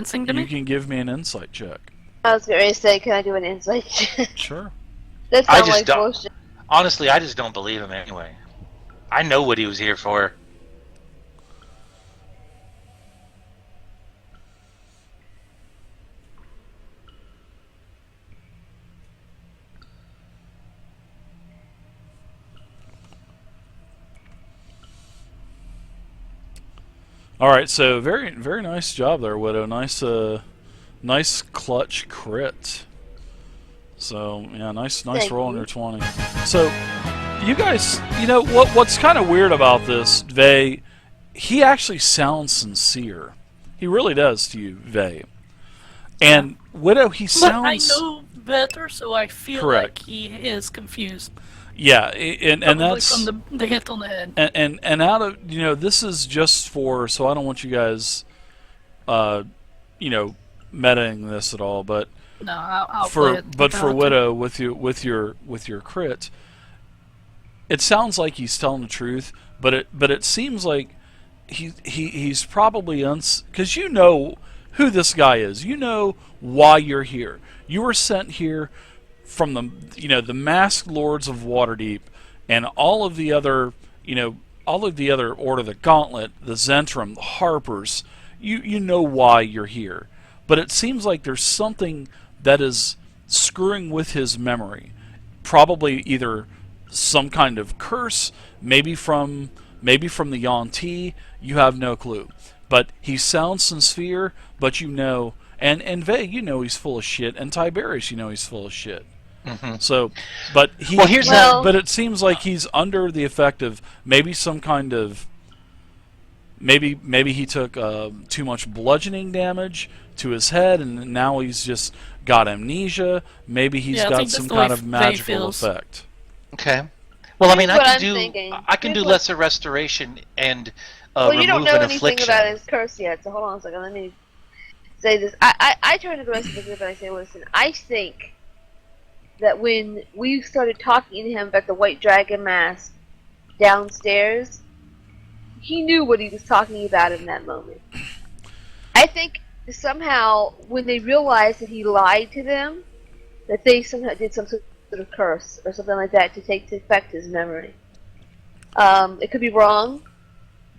to me? You can give me an insight check. I was going to say, can I do an insight check? Sure. That I sounds just like don't. bullshit. Honestly, I just don't believe him anyway. I know what he was here for. All right, so very very nice job there, Widow. Nice clutch crit. So yeah, nice Thank roll on you. your 20. So you guys, you know what's kind of weird about this, Vey? He actually sounds sincere. He really does to you, Vey. And Widow, he sounds. But I know better, so I feel Correct. like he is confused. Yeah, and Probably that's from the hit on the head. and out of this is just for, so I don't want you guys metaing this at all, but No, I'll play it. for Widow with your crit, it sounds like he's telling the truth, but it seems like he's probably because you know who this guy is. You know why you're here. You were sent here from the masked lords of Waterdeep and all of the other Order, the Gauntlet, the Zentrum, the Harpers. You know why you're here, but it seems like there's something that is screwing with his memory. Probably either some kind of curse, maybe from the Yuan-Ti. You have no clue, but he sounds sincere. But and Vey, he's full of shit, and Tiberius, he's full of shit. Mm-hmm. So, but but it seems like he's under the effect of maybe some kind of maybe he took too much bludgeoning damage to his head, and now he's just got amnesia. Maybe he's got some kind of magical effect. Okay. Well, I mean, I can do what... lesser restoration and well, you don't remove know an anything affliction. about his curse yet, so hold on a second. Let me say this. I turn to the rest of the group and I say, listen, I think that when we started talking to him about the White Dragon Mask downstairs, he knew what he was talking about in that moment. I think somehow when they realized that he lied to them, that they somehow did some sort of curse or something like that to affect his memory. It could be wrong,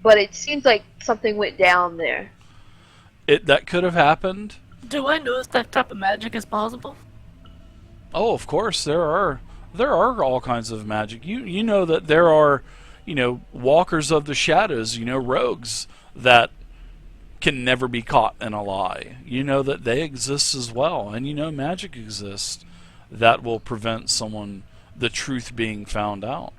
but it seems like something went down there. That could have happened. Do I know if that type of magic is possible? Oh, of course there are all kinds of magic. You know that there are, walkers of the shadows, rogues that can never be caught in a lie. You know that they exist as well, and magic exists that will prevent the truth being found out.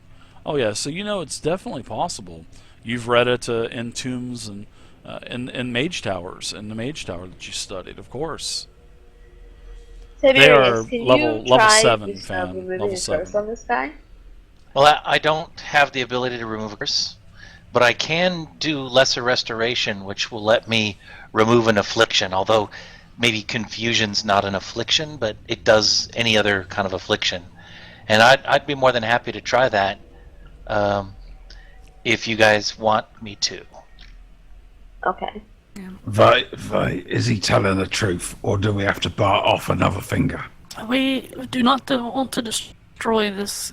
Oh yeah, so it's definitely possible. You've read it in tombs and in mage towers, in the mage tower that you studied, of course. They are level 7, fan. Level 7. On this guy? Well, I don't have the ability to remove a curse, but I can do lesser restoration, which will let me remove an affliction. Although maybe confusion's not an affliction, but it does any other kind of affliction. And I'd be more than happy to try that if you guys want me to. Okay. Vey, is he telling the truth, or do we have to bite off another finger? We do not want to destroy this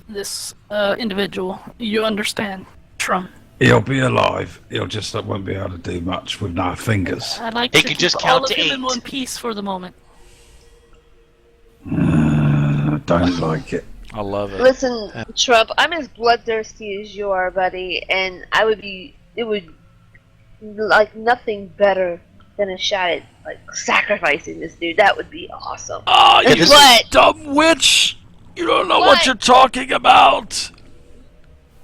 individual. You understand, Trump? He'll be alive. He'll just won't be able to do much with no fingers. I'd like He to could keep just all count of to him 8. in one piece for the moment. I don't like it. I love it. Listen, Trump, I'm as bloodthirsty as you are, buddy, and it would like nothing better than a shot at sacrificing this dude. That would be awesome. Ah, you dumb witch! You don't know what you're talking about.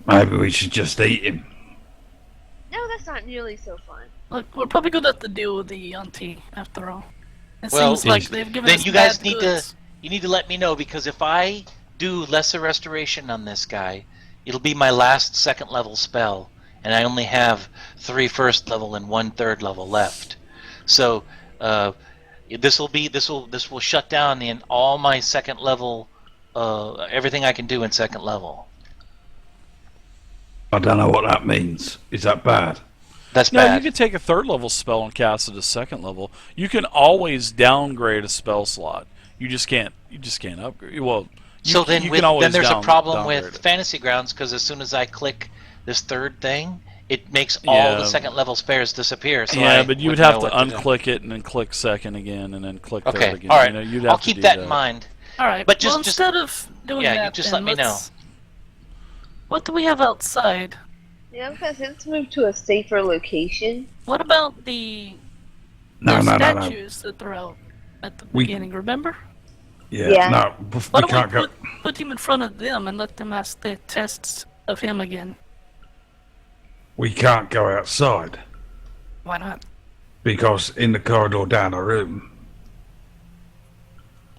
Maybe we should just eat him. No, that's not nearly so fun. Look, we're probably going to have to deal with the Yuan-Ti after all. It Well, seems like they've given then us you guys bad need goods. you need to let me know, because if I do lesser restoration on this guy, it'll be my last 2nd level spell, and I only have 3 1st level and 1 3rd level left. So this will shut down in all my 2nd level, everything I can do in 2nd level. I don't know what that means. Is that bad? That's No, bad. you can take a 3rd level spell and cast it to 2nd level. You can always downgrade a spell slot. You just can't upgrade. Well, So then, you can always then there's a problem downgrade with it. Fantasy Grounds because as soon as I click this 3rd thing, it makes all the 2nd level spares disappear. So Yeah, I but you would wouldn't have know to what do. unclick it and then click 2nd again and then click 3rd Okay, again. all right. You'd have I'll to keep do that in mind. All right. But well, just instead of doing yeah, that, you just then let me know. What do we have outside? Yeah, because let's move to a safer location. What about the No, no, no, no. statues that are out at the We- beginning? Remember? Yeah, Yeah. no, Why we don't can't we go. put him in front of them and let them ask the tests of him again? We can't go outside Why not? because in the corridor down the room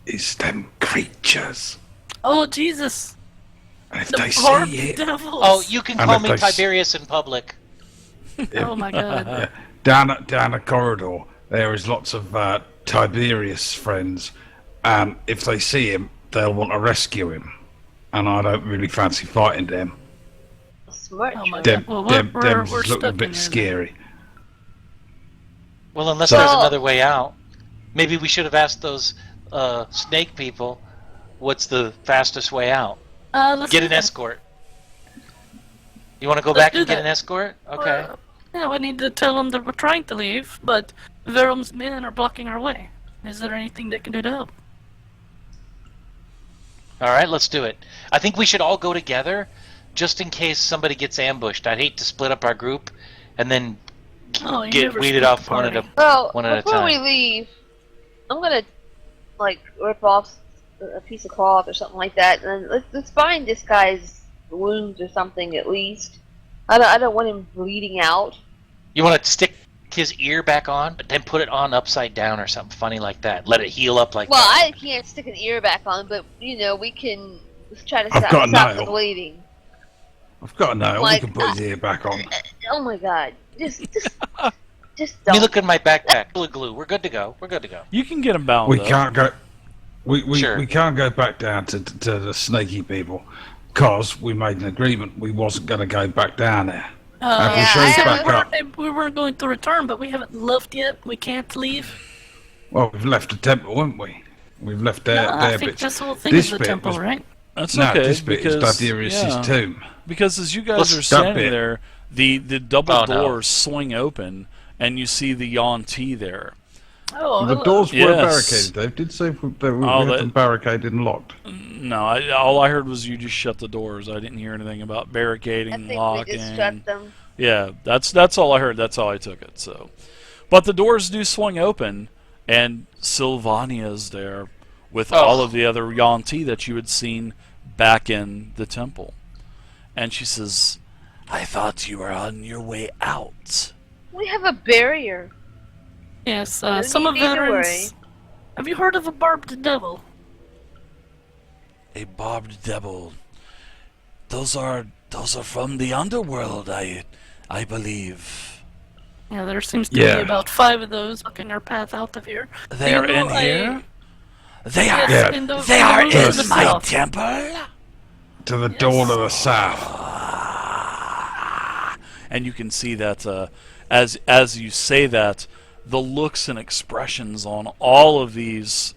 is them creatures. Oh Jesus! And if The they barbed see it, devils! Oh, you can And call if me they s- Tiberius in public. Oh my God! down the corridor, there is lots of Tiberius friends, and if they see him, they'll want to rescue him. And I don't really fancy fighting them. Smart. Oh my choice. God. Well, we're Them's we're look a stuck in bit here, scary. Well, unless So- there's another way out. Maybe we should have asked those snake people what's the fastest way out. Let's Get do an that. escort. You want to go Let's back do and get that. an escort? Okay. Yeah, we need to tell them that we're trying to leave, but Verum's men are blocking our way. Is there anything they can do to help? All right, let's do it. I think we should all go together just in case somebody gets ambushed. I'd hate to split up our group and then Oh, you get never weeded split the off one at a party. Well, one at a before we time. leave, I'm gonna like rip off a piece of cloth or something like that, and let's find this guy's wounds or something at least. I don't want him bleeding out. You want to stick his ear back on, but then put it on upside down or something funny like that. Let it heal up like Well, that. I can't stick an ear back on, but you know we can try to I've got a stop the nail. bleeding. I've got to know. Like, we can put his ear back on. Oh my God! Just Let me don't. look in my backpack. Full of glue. We're good to go. We're good to go. You can get them bound We up. can't go. We Sure. can't go back down to the snaky people, cause we made an agreement we wasn't going to go back down there. If we Yeah, show I back haven't- up, We weren't going to return, but we haven't left yet. We can't leave. well, we've left the temple, haven't we? We've left their, No, I their think bits. this whole thing This is the bit temple, was- right? That's No, okay this bit is because Diderius' tomb. Because as you guys Let's are stop standing it. there, the double Oh, no. doors swing open, and you see the Yuan-Ti there. Oh, The hello. doors were Yes. barricaded. Dave did say we Oh, had that- them barricaded and locked. No, all I heard was you just shut the doors. I didn't hear anything about barricading, I think locking. we just shut them. Yeah, that's all I heard. That's how I took it. So, but the doors do swing open, and Sylvania's there with all of the other Yuan-Ti that you had seen back in the temple, and she says, "I thought you were on your way out." We have a barrier. Yes, Don't some you of need to veterans. worry. Have you heard of a barbed devil? A barbed devil. Those are from the underworld, I believe. Yeah, there seems to Yeah. be about 5 of those blocking our path out of here. They're Do you in know here. They Yes, are. Yeah. in the, They in the are room to the in my south. temple. To the door to the south. And you can see that as you say that, the looks and expressions on all of these,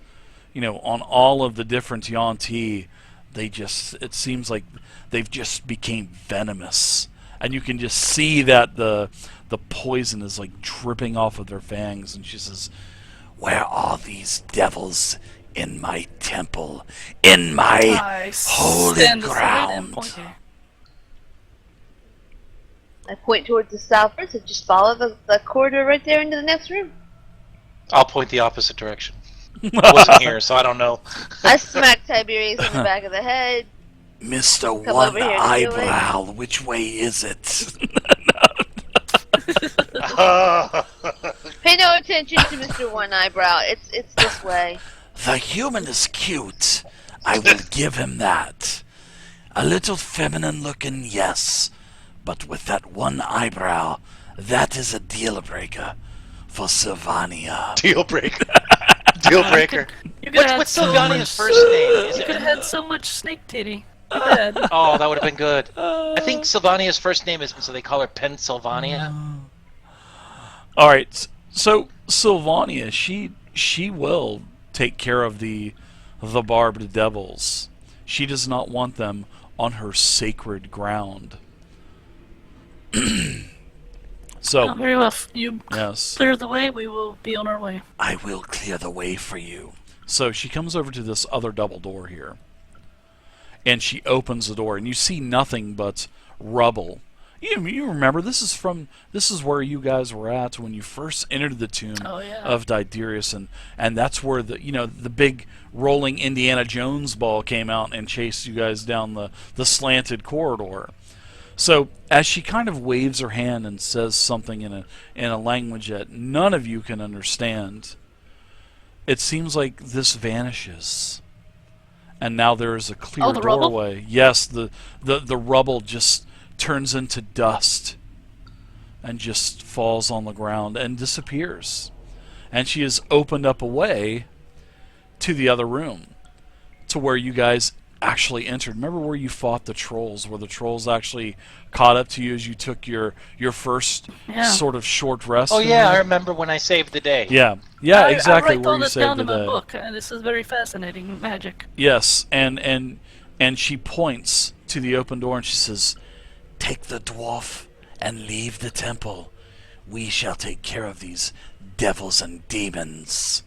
on all of the different Yuan-Ti, it seems like they've just became venomous, and you can just see that the poison is like dripping off of their fangs. And she says, "Where are these devils in my temple, in my I holy stand aside and ground?" point here. I point towards the southward, so just follow the corridor right there into the next room. I'll point the opposite direction. I wasn't here, so I don't know. I smack Tiberius in the back of the head. Mr. Come One over here to do Eyebrow, which way is it? Pay no attention to Mr. One Eyebrow. It's this way. The human is cute. I will give him that. A little feminine looking, yes. But with that one eyebrow, that is a deal breaker for Sylvania. Deal breaker. Deal breaker. You could have had What's so Sylvania's much. first name? Is You it? could have had so much snake titty. You could have. Oh, that would have been good. I think Sylvania's first name is, so they call her Pennsylvania. All right. So Sylvania, she will take care of the barbed devils. She does not want them on her sacred ground. So, Very well. If you yes. clear the way, we will be on our way. I will clear the way for you. So she comes over to this other double door here. And she opens the door, and you see nothing but rubble. You remember, this is where you guys were at when you first entered the tomb of Diderius, and that's where the big rolling Indiana Jones ball came out and chased you guys down the slanted corridor. So as she kind of waves her hand and says something in a language that none of you can understand, it seems like this vanishes. And now there is a clear doorway. Rubble? Yes, the rubble just turns into dust and just falls on the ground and disappears. And she has opened up a way to the other room, to where you guys actually entered. Remember where you fought the trolls, where the trolls actually caught up to you as you took your first sort of short rest? Oh yeah, I remember when I saved the day. Yeah, exactly. I write all this down in my book. This is very fascinating magic. Yes, and she points to the open door and she says, "Take the dwarf and leave the temple. We shall take care of these devils and demons."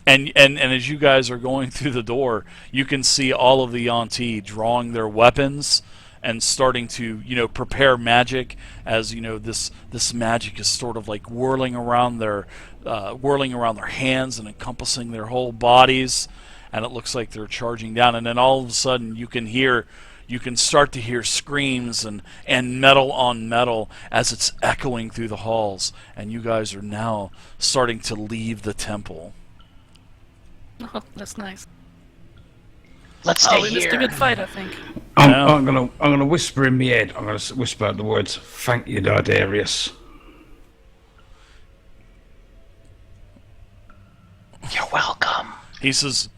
And as you guys are going through the door, you can see all of the Yuan-ti drawing their weapons and starting to, prepare magic, as this magic is sort of like whirling around their hands and encompassing their whole bodies, and it looks like they're charging down. And then all of a sudden, you can start to hear screams and metal on metal as it's echoing through the halls, and you guys are now starting to leave the temple. Oh, that's nice. Let's stay we missed a here. good fight, I think. I'm gonna whisper in my head. I'm gonna whisper out the words, "Thank you, Diderius." You're welcome. He says,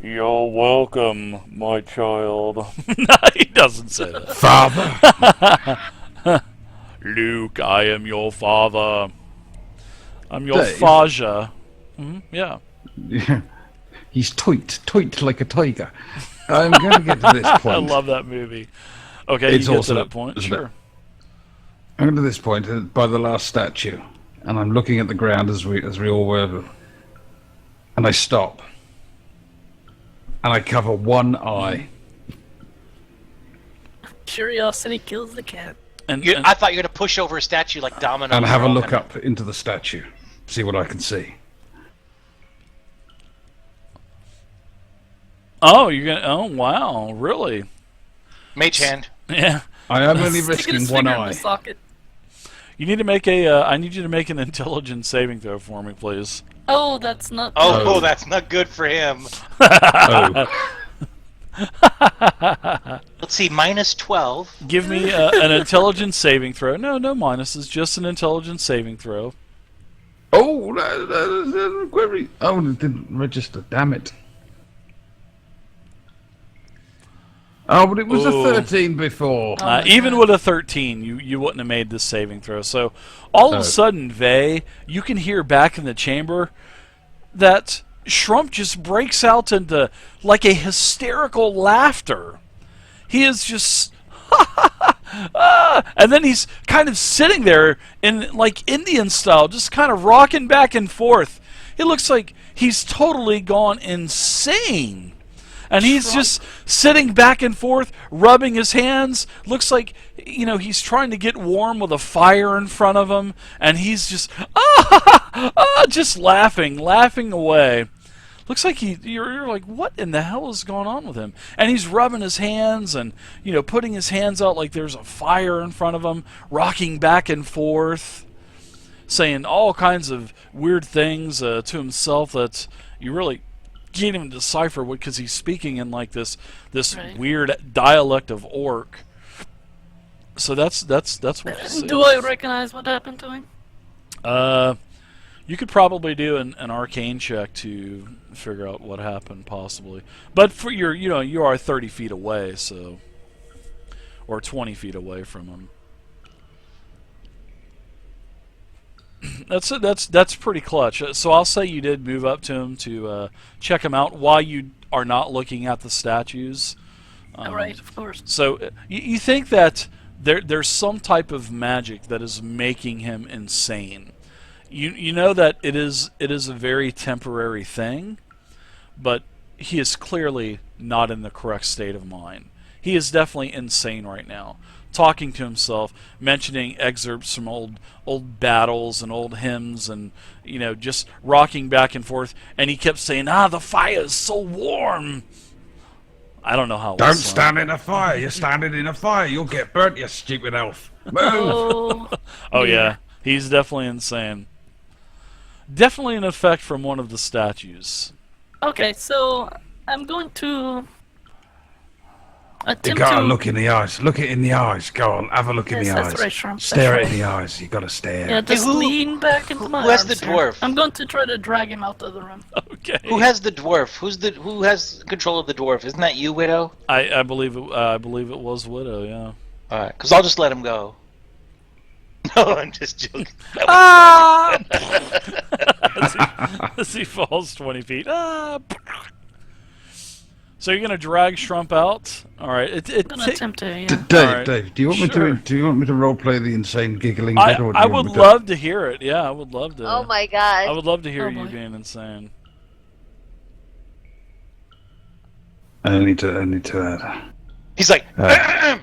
"You're welcome, my child." No, he doesn't say that. Father. Luke, I am your father. I'm your Dave. Faja. Yeah. He's toit like a tiger. I'm going to get to this point. I love that movie. Okay, It's you get also, to that point. isn't Sure. it? I'm going to this point by the last statue, and I'm looking at the ground as we all were, and I stop, and I cover one eye. Curiosity kills the cat. And I thought you were going to push over a statue like Domino. And have a look up into the statue, see what I can see. oh, you're gonna. Oh, wow, really? Mage hand. Yeah. I am only Sticking risking his one finger in the eye. socket. You need to make a. I need you to make an intelligence saving throw for me, please. Oh, that's not. Oh, that's not good for him. Oh. Let's see, minus 12. Give me an intelligence saving throw. No minuses, just an intelligence saving throw. Oh, that query. Oh, it didn't register. Damn it. Oh, but it was Ooh. a 13 before. Even with a 13, you wouldn't have made this saving throw. So all of a sudden, Vey, you can hear back in the chamber that Shrump just breaks out into like a hysterical laughter. He is just and then he's kind of sitting there in like Indian style, just kind of rocking back and forth. It looks like he's totally gone insane. And he's just sitting back and forth, rubbing his hands. Looks like, he's trying to get warm with a fire in front of him. And he's just, just laughing away. Looks like you're like, what in the hell is going on with him? And he's rubbing his hands and, putting his hands out like there's a fire in front of him, rocking back and forth, saying all kinds of weird things to himself that you really can't even decipher what, because he's speaking in like this weird dialect of orc. So that's what you see. Do I recognize what happened to him? You could probably do an arcane check to figure out what happened, possibly. But for you are 30 feet away, so, or 20 feet away from him. That's pretty clutch. So I'll say you did move up to him to check him out while you are not looking at the statues. Right, of course. So you think that there's some type of magic that is making him insane. You know that it is a very temporary thing, but he is clearly not in the correct state of mind. He is definitely insane right now, talking to himself, mentioning excerpts from old battles and old hymns, and just rocking back and forth. And he kept saying, "The fire is so warm." I don't know how. Don't stand in a fire. You're standing in a fire. You'll get burnt, you stupid elf. Move. Oh yeah, he's definitely insane. Definitely an effect from one of the statues. Okay, so I'm going to You attempt gotta to... look in the eyes. Look it in the eyes. Go on, have a look in Yes, the that's eyes. right, Shrimp. Stare That's it in right. the eyes. You gotta stare. Yeah, just who- lean back into my who has the arms here. dwarf? I'm going to try to drag him out of the room. Okay. Who has the dwarf? Who has control of the dwarf? Isn't that you, Widow? I believe it was Widow. Yeah. All right, because I'll just let him go. No, I'm just joking. As he falls 20 feet. So you're gonna drag Shrump out. All right. I'm going to attempt to, yeah. Dave, Alright. Dave, do you want me Sure. to role play the insane giggling I bit, or do you would want me to... love to hear it. Yeah, I would love to. Oh my I god. would love to hear Oh, you boy. being insane. I need to add. He's like,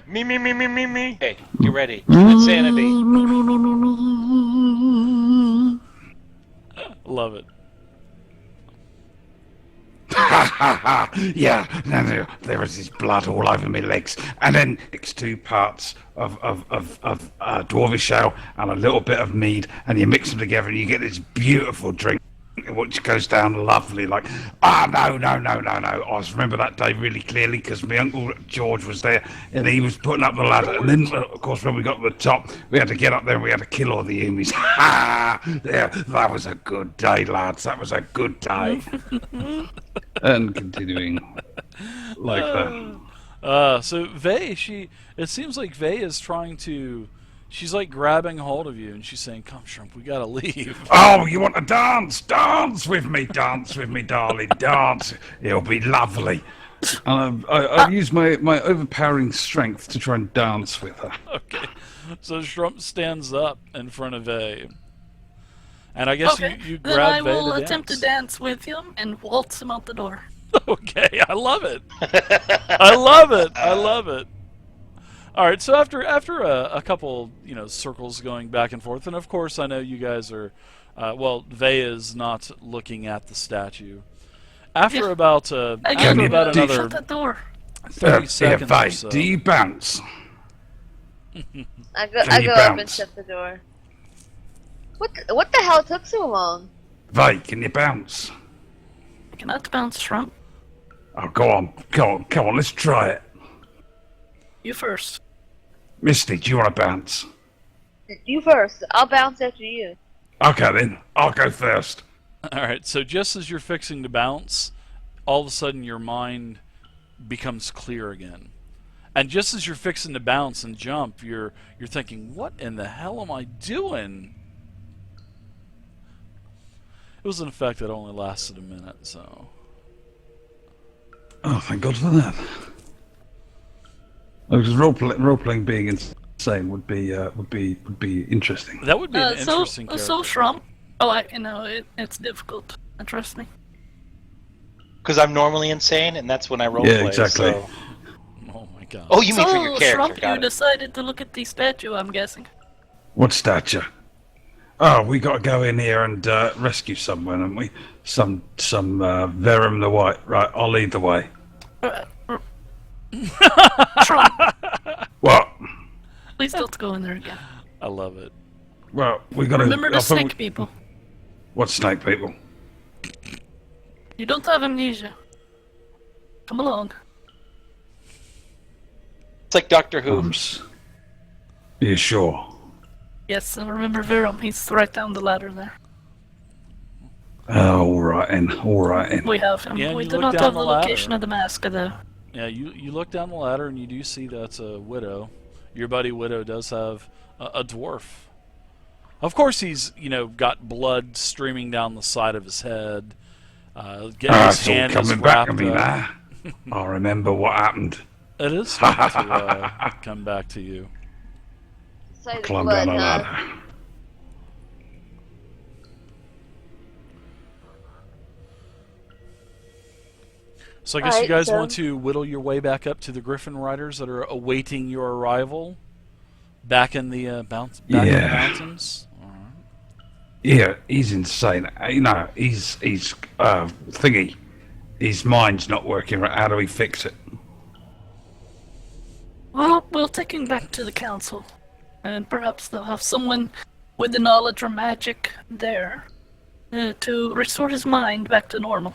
me. Hey, get ready. Insanity. Love it. Yeah, there was his blood all over my legs, and then it's 2 parts of dwarvish ale and a little bit of mead, and you mix them together, and you get this beautiful drink, which goes down lovely. Like, no. I remember that day really clearly because my uncle George was there, and he was putting up the ladder, and then of course when we got to the top, we had to get up there and we had to kill all the enemies. Yeah, that was a good day, lads. That was a good day. And continuing like that. So Vey, it seems like Vey is trying to. She's like grabbing hold of you, and she's saying, "Come, Shrimp, we gotta leave." Oh, you want to dance? Dance with me, darling, dance. It'll be lovely. And I use my overpowering strength to try and dance with her. Okay. So Shrimp stands up in front of Vey. And I guess Okay, you then grab I Vey will to attempt to dance with him and waltz him out the door. Okay, I love it. I love it. I love it. All right, so after a couple circles going back and forth, and of course I know you guys are, Vey is not looking at the statue. After Yeah. about I after can't about shut another that door. 30 seconds Vey, or so. do you bounce? I go you up and bounce? shut the door. What the hell took so long? Vey, can you bounce? I cannot bounce, Shrimp. Oh, go on, let's try it. You first. Misty, do you want to bounce? You first. I'll bounce after you. Okay then, I'll go first. All right, so just as you're fixing to bounce, all of a sudden your mind becomes clear again. And just as you're fixing to bounce and jump, you're thinking, "What in the hell am I doing?" It was an effect that only lasted a minute, so. Oh, thank God for that. Because role playing being insane would be interesting. That would be an So interesting character. Shrimp. Oh, it's difficult. Trust me. Because I'm normally insane, and that's when I roleplay. Yeah, exactly. So. Oh my god. Oh, you mean for your character? Shrimp, you Got it. decided to look at the statue, I'm guessing. What statue? Oh, we got to go in here and rescue someone, haven't we? Some Verum the White. Right, I'll lead the way. Shrimp, What? please don't go in there again. I love it. Well, we got to Remember the snake people. What snake people? You don't have amnesia. Come along. It's like Doctor Who. Are you sure? Yes, and remember Virum. He's right down the ladder there. Oh, all right then. We have him. Yeah, and we you do look not down have the the ladder. location of the mask, though. Yeah, you look down the ladder and you do see that's a widow. Your buddy Widow does have a dwarf. Of course, he's got blood streaming down the side of his head. Getting his It's all hand is coming back to wrapped me up. now. I remember what happened. It is starting to come back to you. Say the Climb blood, down a huh? ladder. So I guess you Alright, guys so- want to whittle your way back up to the Griffin Riders that are awaiting your arrival back in the in the Yeah. mountains. Yeah, he's insane. He's thingy. His mind's not working right. How do we fix it? Well, we'll take him back to the council, and perhaps they'll have someone with the knowledge or magic there to restore his mind back to normal.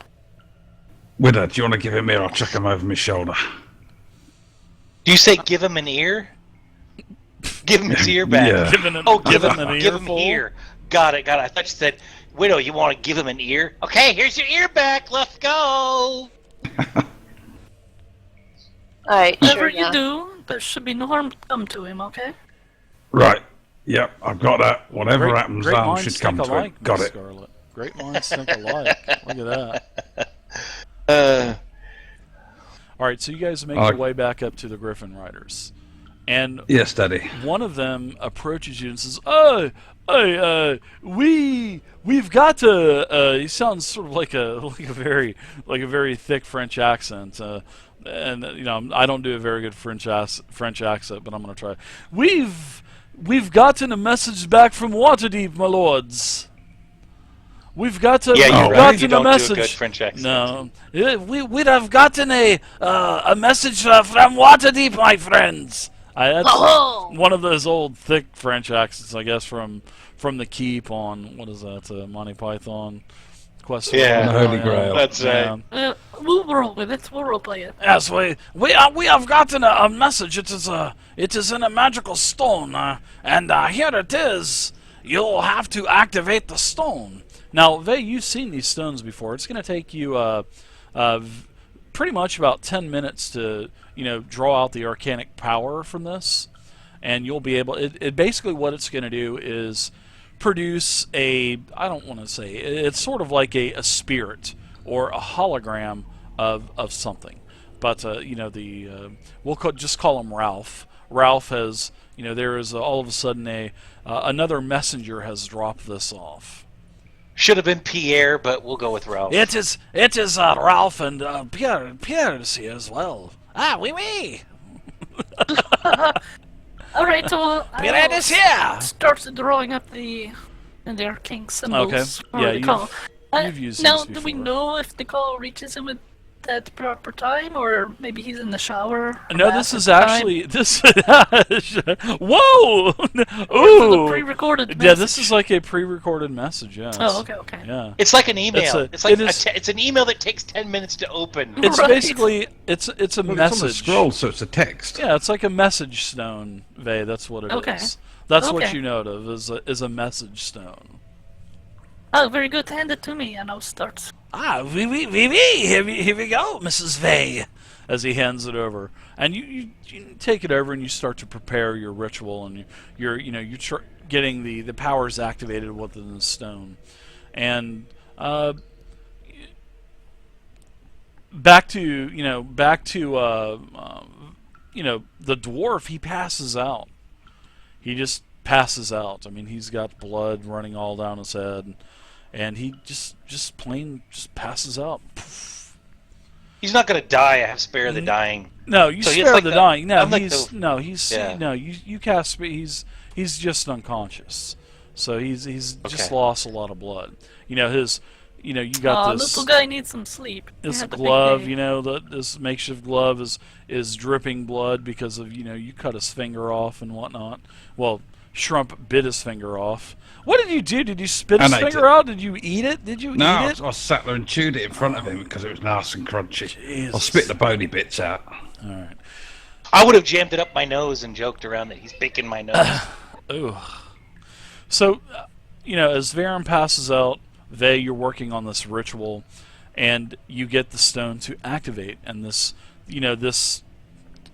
Widow, do you want to give him here? I'll chuck him over my shoulder. Do you say give him an ear? Give him his ear back. Yeah. Give him an, Oh, give him an give him earful. ear. Got it. I thought you said, Widow, you want to give him an ear? Okay, here's your ear back. Let's go. Alright, Whatever sure you enough. do, there should be no harm come to him, okay? Right. Yep, I've got that. Whatever Great, happens, great harm minds should think come to alike, it. Got Miss it. Scarlet. Great minds think alike. Look at that. All right, so you guys make your way back up to the Griffin Riders, and Yes, Daddy. one of them approaches you and says, we've got to." He sounds sort of like a very thick French accent, and I don't do a very good French accent, but I'm gonna try. We've gotten a message back from Waterdeep, my lords. We've got to. Yeah, we've you're right. gotten You a don't do a message. good French accent. No, we'd have gotten a message from Waterdeep, my friends. That's Oh! one of those old thick French accents, I guess, from the Keep on what is that? Monty Python Quest. Yeah. The Holy Grail. That's right. We'll roll with it. We'll roleplay it. Yes, we have gotten a message. It is in a magical stone, and here it is. You'll have to activate the stone. Now, Vey, you've seen these stones before. It's going to take you pretty much about 10 minutes to draw out the arcanic power from this, and you'll be able. It basically what it's going to do is produce I don't want to say it's sort of like a spirit or a hologram of something, but we'll just call him Ralph. Ralph has there is all of a sudden another messenger has dropped this off. Should have been Pierre, but we'll go with Ralph. It is Ralph and Pierre is here as well. Oui. All right, so Pierre is here. start drawing up the arcane symbols. Okay. Or Yeah, the call. you've used now, these do we before. know if the call reaches him at that proper time, or maybe he's in the shower? or No, bath this at is the time? actually this. Whoa! Or is it a Ooh! pre-recorded Yeah, message? this is like a pre-recorded message. Yes. Oh, okay. Yeah. It's like an email. It's a- It's an email that takes 10 minutes to open. It's Right. basically it's a Well, it's on a message. scroll, so it's a text. Yeah, it's like a message stone, Vey. That's what it is. Okay. That's what Okay. you know it of is a message stone. Oh, very good. Hand it to me, and I'll start. Oui. Here we go, Mrs. Vey. As he hands it over, and you take it over and you start to prepare your ritual, and you're getting the powers activated within the stone, and back to the dwarf. He passes out. He just passes out. I mean, he's got blood running all down his head, and he just passes out. He's not going to die. I have spare the dying. No, you So he's spare like the the- dying. No, I'm like he's the- no, he's Yeah. no. You cast. He's just unconscious. So he's just Okay. lost a lot of blood. You got Aw, this. little guy needs some sleep. He This had a big glove, day. this makeshift glove is dripping blood because of you cut his finger off and whatnot. Well, Shrump bit his finger off. What did you do? Did you spit his I ate finger it. out? Did you eat it? Did you No, eat it? I sat there and chewed it in front of him because it was nice and crunchy. Jesus. I'll spit the bony bits out. All right. I would have jammed it up my nose and joked around that he's picking my nose. Ooh. So, as Varen passes out, Vey, you're working on this ritual, and you get the stone to activate, and this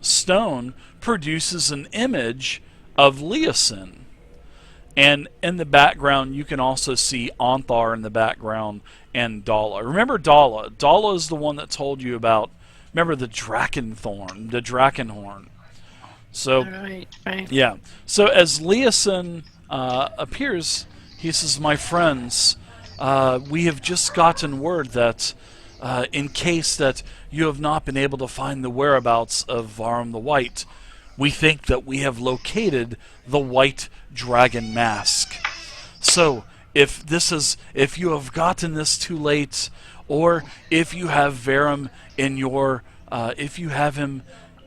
stone produces an image of Leosin, And in the background, you can also see Onthar in the background and Dala. Remember Dala? Dala is the one that told you about. Remember the Drakenthorn, the Drakenhorn. So Right, right. yeah. So as Leosin appears, he says, "My friends, we have just gotten word that, in case that you have not been able to find the whereabouts of Varum the White, we think that we have located the White Dragon Mask. So, if you have gotten this too late, or if you have Varum in your, if you have him,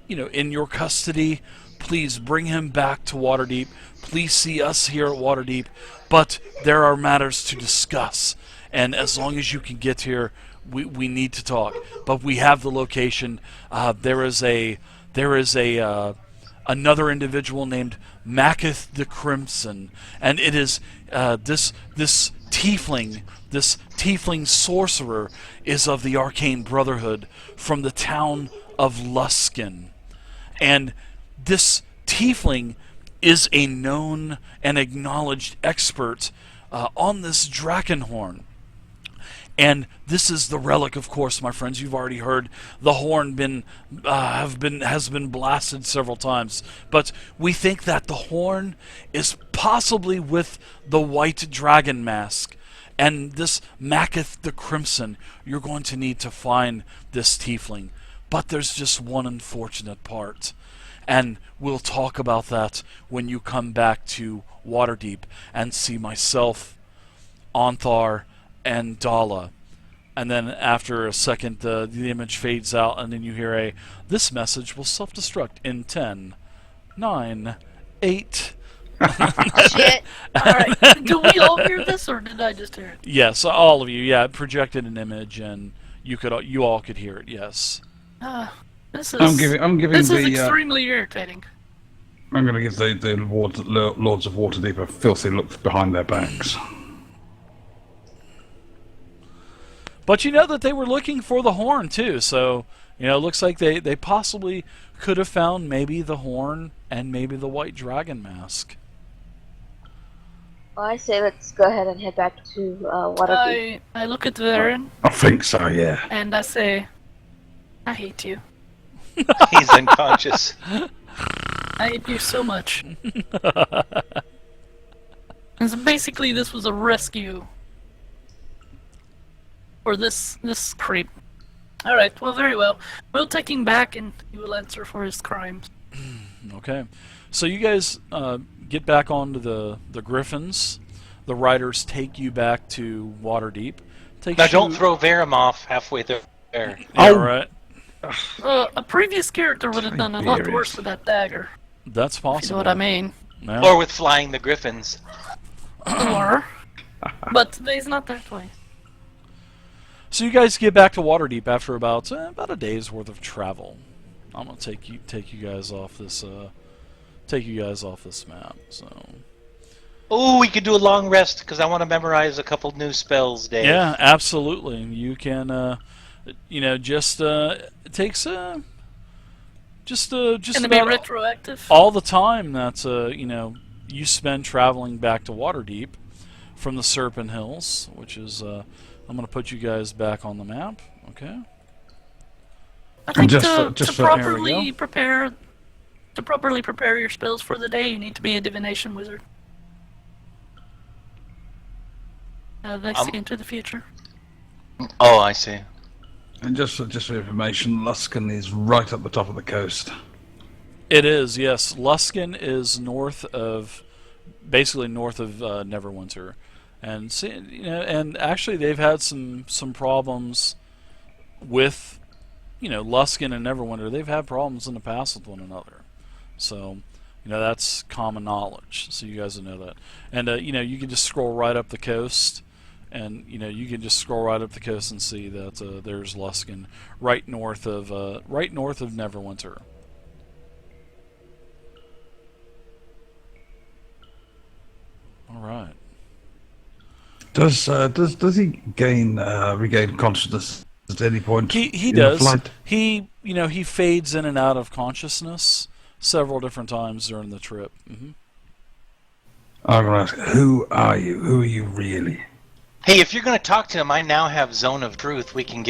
in your custody, please bring him back to Waterdeep. Please see us here at Waterdeep. But there are matters to discuss, and as long as you can get here, we need to talk. But we have the location. There is a another individual named Maketh the Crimson, and it is this tiefling sorcerer is of the Arcane Brotherhood from the town of Luskin. And this tiefling is a known and acknowledged expert on this Drakenhorn. And this is the relic, of course, my friends. You've already heard the horn has been blasted several times. But we think that the horn is possibly with the White Dragon Mask. And this Maketh the Crimson, you're going to need to find this tiefling. But there's just one unfortunate part. And we'll talk about that when you come back to Waterdeep and see myself, Onthar, and Dala. And then after a second, the image fades out, and then you hear this message will self-destruct in 10, 9, 8. Shit. Alright, do we all hear this, or did I just hear it? Yes, all of you. Yeah, it projected an image, and you all could hear it. Yes. This is, I'm giving this the. is extremely irritating. I'm going to give the Lords of Waterdeep a filthy look behind their backs. But you know that they were looking for the horn too, so it looks like they possibly could have found maybe the horn and maybe the White Dragon Mask. Well, I say let's go ahead and head back to Waterdeep. I look at Varen I think so, yeah. and I say, I hate you. He's unconscious. I hate you so much. And so basically this was a rescue for this creep. Alright, well, very well. We'll take him back and he will answer for his crimes. Okay. So you guys get back onto the Griffins. The riders take you back to Waterdeep. Now don't throw Varum off halfway there. Yeah, right. A previous character would have done a lot worse with that dagger. That's If possible. you know what I mean. Yeah. Or with flying the Griffins. Or, but he's not that way. So you guys get back to Waterdeep after about a day's worth of travel. I'm gonna take you guys off this map. So Oh, we could do a long rest because I want to memorize a couple new spells, Dave. yeah, absolutely. You can it takes just Gonna be about retroactive. all the time that you spend traveling back to Waterdeep from the Serpent Hills, which is I'm going to put you guys back on the map. Okay. I think just to for- properly prepare your spells for the day, you need to be a divination wizard. They see into the future. Oh, I see. And just for information, Luskin is right up the top of the coast. It is, yes. Luskin is basically north of Neverwinter. And and actually they've had some problems with Luskin and Neverwinter. They've had problems in the past with one another. So, that's common knowledge. So you guys will know that. And you can just scroll right up the coast, and you can just scroll right up the coast and see that there's Luskin right north of Neverwinter. All right. Does he regain consciousness at any point? He in the does. flight? He fades in and out of consciousness several different times during the trip. I'm going to ask, who are you? Who are you really? Hey, if you're going to talk to him, I now have Zone of Truth. We can get